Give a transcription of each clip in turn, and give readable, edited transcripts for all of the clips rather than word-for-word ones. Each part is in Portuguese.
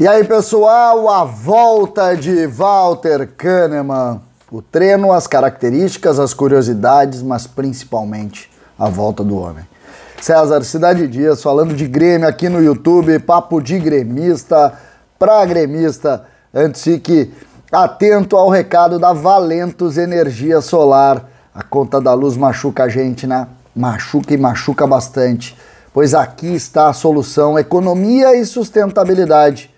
E aí, pessoal, a volta de Walter Kahneman. O treino, as características, as curiosidades, mas principalmente a volta do homem. César Cidade Dias falando de Grêmio aqui no YouTube, papo de gremista para gremista. Antes fique atento ao recado da Valentus Energia Solar. A conta da luz machuca a gente, né? Machuca e machuca bastante. Pois aqui está a solução: economia e sustentabilidade.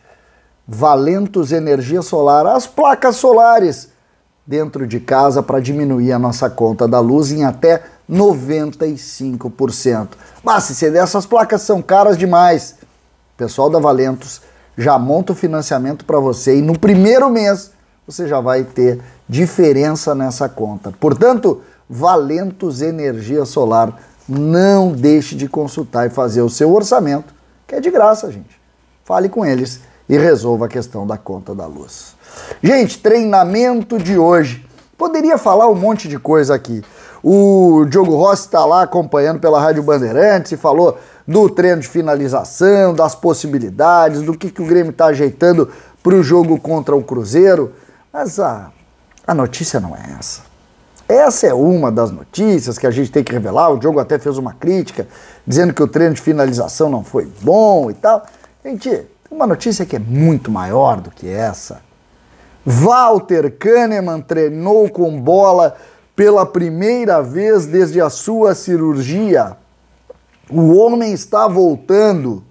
Valentus Energia Solar, as placas solares dentro de casa para diminuir a nossa conta da luz em até 95%. Mas se dessas placas são caras demais, o pessoal da Valentus já monta o financiamento para você e no primeiro mês você já vai ter diferença nessa conta. Portanto, Valentus Energia Solar, não deixe de consultar e fazer o seu orçamento, que é de graça, gente. Fale com eles e resolva a questão da conta da luz. Gente, treinamento de hoje. Poderia falar um monte de coisa aqui. O Diogo Rossi está lá acompanhando pela Rádio Bandeirantes e falou do treino de finalização, das possibilidades, do que o Grêmio está ajeitando para o jogo contra o Cruzeiro. Mas a notícia não é essa. Essa é uma das notícias que a gente tem que revelar. O Diogo até fez uma crítica, dizendo que o treino de finalização não foi bom e tal. Gente, uma notícia que é muito maior do que essa. Walter Kahneman treinou com bola pela primeira vez desde a sua cirurgia. O homem está voltando.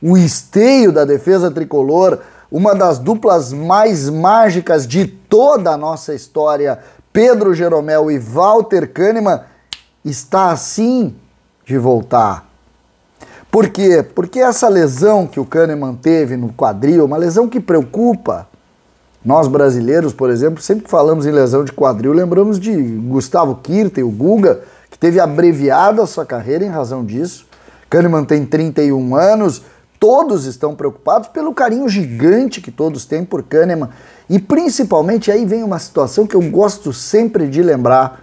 O esteio da defesa tricolor, uma das duplas mais mágicas de toda a nossa história, Pedro Jeromel e Walter Kahneman, está assim de voltar. Por quê? Porque essa lesão que o Kahneman teve no quadril, uma lesão que preocupa. Nós brasileiros, por exemplo, sempre que falamos em lesão de quadril, lembramos de Gustavo Kuerten, o Guga, que teve abreviada a sua carreira em razão disso. Kahneman tem 31 anos, todos estão preocupados pelo carinho gigante que todos têm por Kahneman. E principalmente aí vem uma situação que eu gosto sempre de lembrar.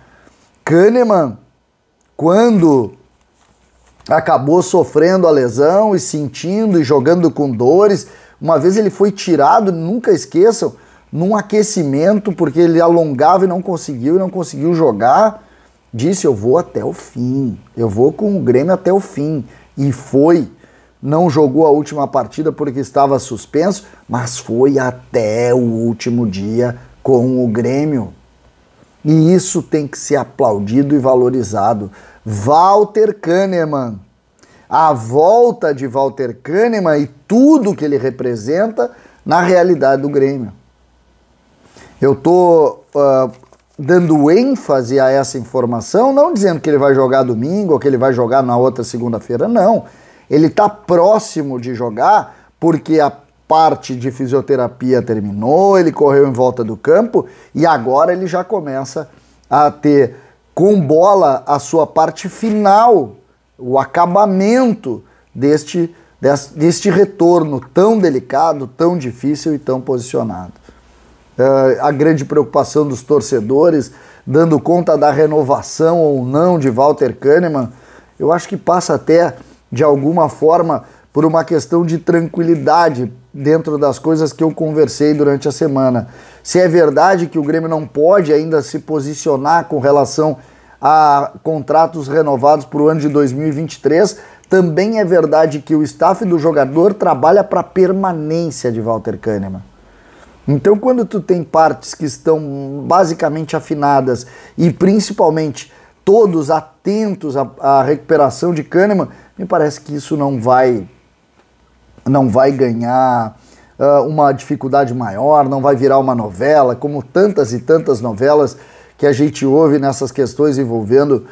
Kahneman, quando acabou sofrendo a lesão e sentindo e jogando com dores, uma vez ele foi tirado, nunca esqueçam, num aquecimento, porque ele alongava e não conseguiu jogar, disse: eu vou até o fim, eu vou com o Grêmio até o fim. E foi. Não jogou a última partida porque estava suspenso, mas foi até o último dia com o Grêmio. E isso tem que ser aplaudido e valorizado. Walter Kahneman, a volta de Walter Kahneman e tudo que ele representa na realidade do Grêmio. Eu estou dando ênfase a essa informação, não dizendo que ele vai jogar domingo ou que ele vai jogar na outra segunda-feira, não. Ele está próximo de jogar porque a parte de fisioterapia terminou, ele correu em volta do campo e agora ele já começa a ter com bola a sua parte final, o acabamento deste retorno tão delicado, tão difícil e tão posicionado. A grande preocupação dos torcedores, dando conta da renovação ou não de Walter Kahneman, eu acho que passa até, de alguma forma, por uma questão de tranquilidade dentro das coisas que eu conversei durante a semana. Se é verdade que o Grêmio não pode ainda se posicionar com relação a contratos renovados para o ano de 2023, também é verdade que o staff do jogador trabalha para a permanência de Walter Kahneman. Então, quando tu tem partes que estão basicamente afinadas e principalmente todos atentos à recuperação de Kahneman, me parece que isso não vai ganhar uma dificuldade maior, não vai virar uma novela, como tantas e tantas novelas que a gente ouve nessas questões envolvendo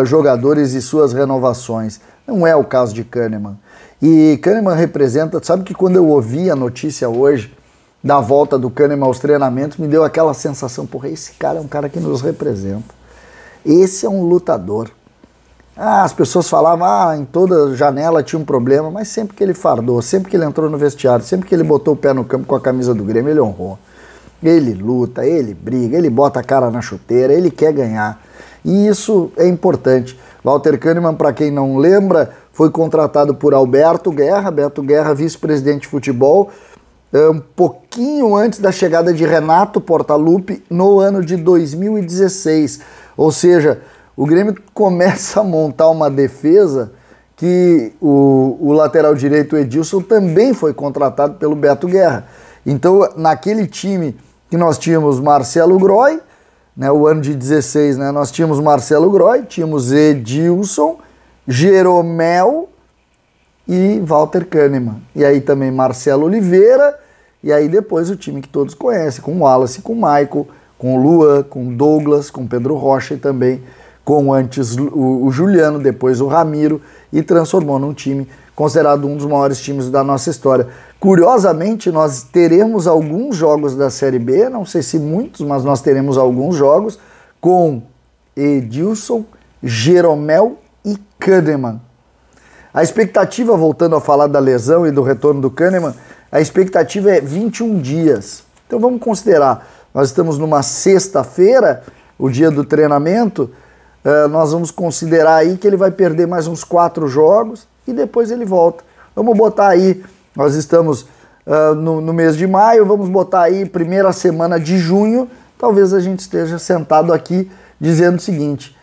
jogadores e suas renovações. Não é o caso de Kahneman. E Kahneman representa, sabe que quando eu ouvi a notícia hoje da volta do Kahneman aos treinamentos, me deu aquela sensação: porra, esse cara é um cara que nos representa. Esse é um lutador. As pessoas falavam, em toda janela tinha um problema, mas sempre que ele fardou, sempre que ele entrou no vestiário, sempre que ele botou o pé no campo com a camisa do Grêmio, ele honrou. Ele luta, ele briga, ele bota a cara na chuteira, ele quer ganhar. E isso é importante. Walter Kahneman, para quem não lembra, foi contratado por Alberto Guerra, vice-presidente de futebol, um pouquinho antes da chegada de Renato Portaluppi no ano de 2016. Ou seja, o Grêmio começa a montar uma defesa que o lateral direito Edilson também foi contratado pelo Beto Guerra. Então, naquele time que nós tínhamos Marcelo Groy, né, o ano de 16, né, nós tínhamos Marcelo Groy, tínhamos Edilson, Jeromel e Walter Kahneman. E aí também Marcelo Oliveira, e aí depois o time que todos conhecem, com o Wallace, com o Michael, com o Luan, com o Douglas, com o Pedro Rocha e também com antes o Juliano, depois o Ramiro, e transformou num time considerado um dos maiores times da nossa história. Curiosamente, nós teremos alguns jogos da Série B, não sei se muitos, mas nós teremos alguns jogos com Edilson, Jeromel e Kahneman. A expectativa, voltando a falar da lesão e do retorno do Kahneman, a expectativa é 21 dias. Então vamos considerar, nós estamos numa sexta-feira, o dia do treinamento, nós vamos considerar aí que ele vai perder mais uns 4 jogos e depois ele volta. Vamos botar aí, nós estamos no mês de maio, vamos botar aí primeira semana de junho, talvez a gente esteja sentado aqui dizendo o seguinte: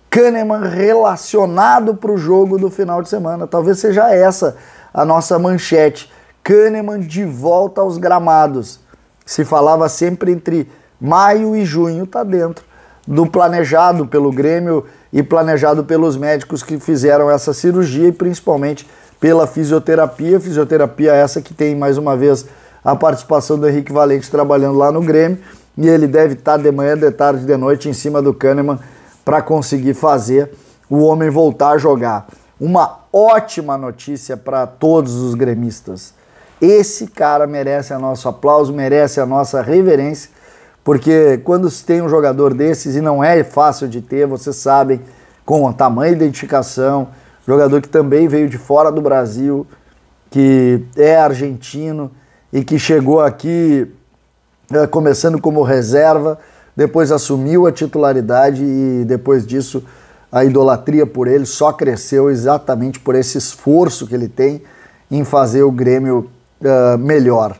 Kahneman relacionado para o jogo do final de semana. Talvez seja essa a nossa manchete. Kahneman de volta aos gramados. Se falava sempre entre maio e junho, está dentro do planejado pelo Grêmio e planejado pelos médicos que fizeram essa cirurgia e principalmente pela fisioterapia. Fisioterapia essa que tem mais uma vez a participação do Henrique Valente trabalhando lá no Grêmio, e ele deve estar de manhã, de tarde, de noite em cima do Kahneman para conseguir fazer o homem voltar a jogar. Uma ótima notícia para todos os gremistas. Esse cara merece o nosso aplauso, merece a nossa reverência, porque quando se tem um jogador desses, e não é fácil de ter, vocês sabem, com tamanha identificação, jogador que também veio de fora do Brasil, que é argentino e que chegou aqui começando como reserva, depois assumiu a titularidade e depois disso a idolatria por ele só cresceu exatamente por esse esforço que ele tem em fazer o Grêmio melhor.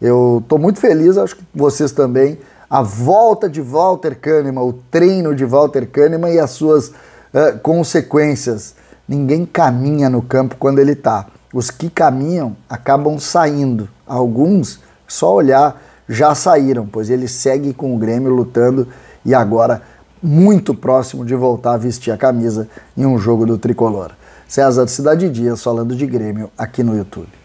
Eu estou muito feliz, acho que vocês também, a volta de Walter Kahneman, o treino de Walter Kahneman e as suas consequências. Ninguém caminha no campo quando ele está. Os que caminham acabam saindo. Alguns, só olhar, já saíram, pois ele segue com o Grêmio lutando e agora muito próximo de voltar a vestir a camisa em um jogo do Tricolor. César de Cidade Dias falando de Grêmio aqui no YouTube.